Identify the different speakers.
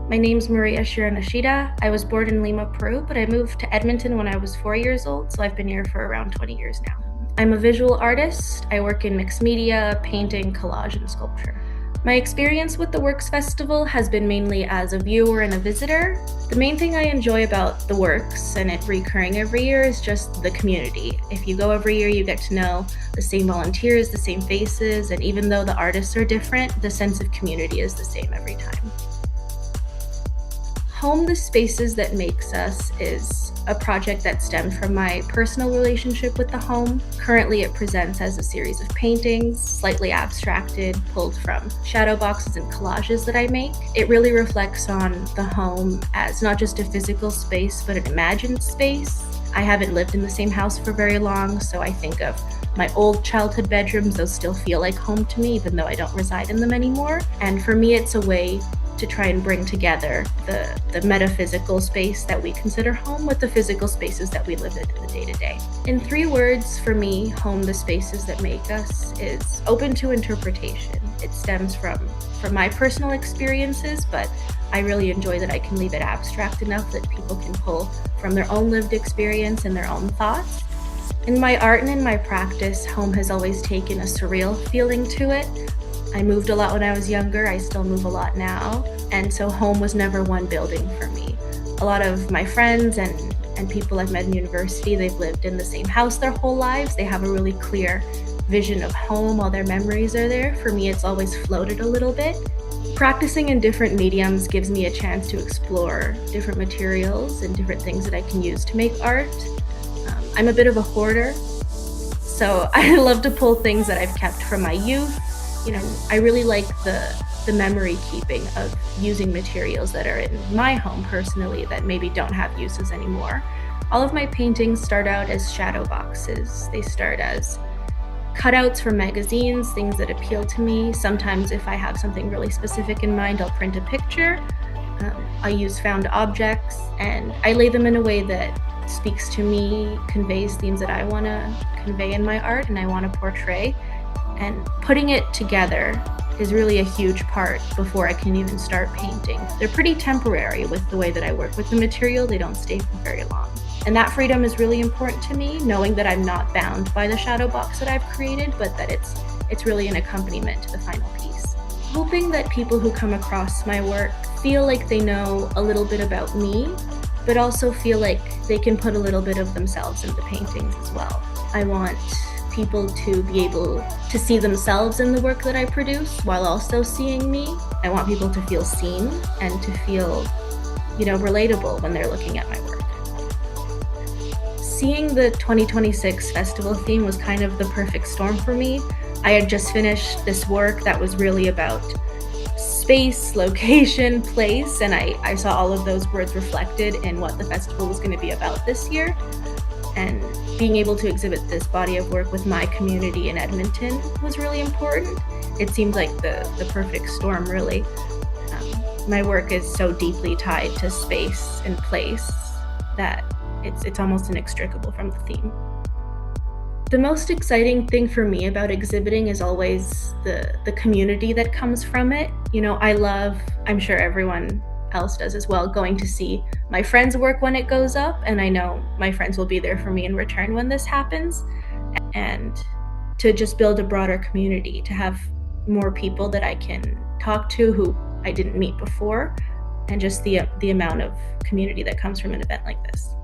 Speaker 1: My name's Maria Shironoshita. I was born in Lima, Peru, but I moved to Edmonton when I was 4 years old, so I've been here for around 20 years now. I'm a visual artist. I work in mixed media, painting, collage, and sculpture. My experience with the Works Festival has been mainly as a viewer and a visitor. The main thing I enjoy about the Works, and it recurring every year, is just the community. If you go every year, you get to know the same volunteers, the same faces, and even though the artists are different, the sense of community is the same every time. Home the Spaces That Makes Us is a project that stemmed from my personal relationship with the home. Currently, it presents as a series of paintings, slightly abstracted, pulled from shadow boxes and collages that I make. It really reflects on the home as not just a physical space, but an imagined space. I haven't lived in the same house for very long, so I think of my old childhood bedrooms. Those still feel like home to me, even though I don't reside in them anymore. And for me, it's a way to try and bring together the metaphysical space that we consider home with the physical spaces that we live in the day-to-day. In 3 words, for me, Home the Spaces That Make Us is open to interpretation. It stems from my personal experiences, but I really enjoy that I can leave it abstract enough that people can pull from their own lived experience and their own thoughts. In my art and in my practice, home has always taken a surreal feeling to it. I moved a lot when I was younger. I still move a lot now. And so home was never one building for me. A lot of my friends and people I've met in university, they've lived in the same house their whole lives. They have a really clear vision of home. All their memories are there. For me, it's always floated a little bit. Practicing in different mediums gives me a chance to explore different materials and different things that I can use to make art. I'm a bit of a hoarder, so I love to pull things that I've kept from my youth. I really like the memory keeping of using materials that are in my home personally that maybe don't have uses anymore. All of my paintings start out as shadow boxes. They start as cutouts from magazines, things that appeal to me. Sometimes if I have something really specific in mind, I'll print a picture. I use found objects and I lay them in a way that speaks to me, conveys themes that I want to convey in my art and I want to portray. And putting it together is really a huge part before I can even start painting. They're pretty temporary with the way that I work with the material. They don't stay for very long. And that freedom is really important to me, knowing that I'm not bound by the shadow box that I've created, but that it's really an accompaniment to the final piece. Hoping that people who come across my work feel like they know a little bit about me, but also feel like they can put a little bit of themselves into paintings as well. I want people to be able to see themselves in the work that I produce while also seeing me. I want people to feel seen and to feel, relatable when they're looking at my work. Seeing the 2026 festival theme was kind of the perfect storm for me. I had just finished this work that was really about space, location, place, and I saw all of those words reflected in what the festival was going to be about this year. And being able to exhibit this body of work with my community in Edmonton was really important. It seemed like the perfect storm, really. My work is so deeply tied to space and place that it's almost inextricable from the theme. The most exciting thing for me about exhibiting is always the community that comes from it. I'm sure everyone else does as well, going to see my friends' work when it goes up, and I know my friends will be there for me in return when this happens. And to just build a broader community, to have more people that I can talk to who I didn't meet before, and just the amount of community that comes from an event like this.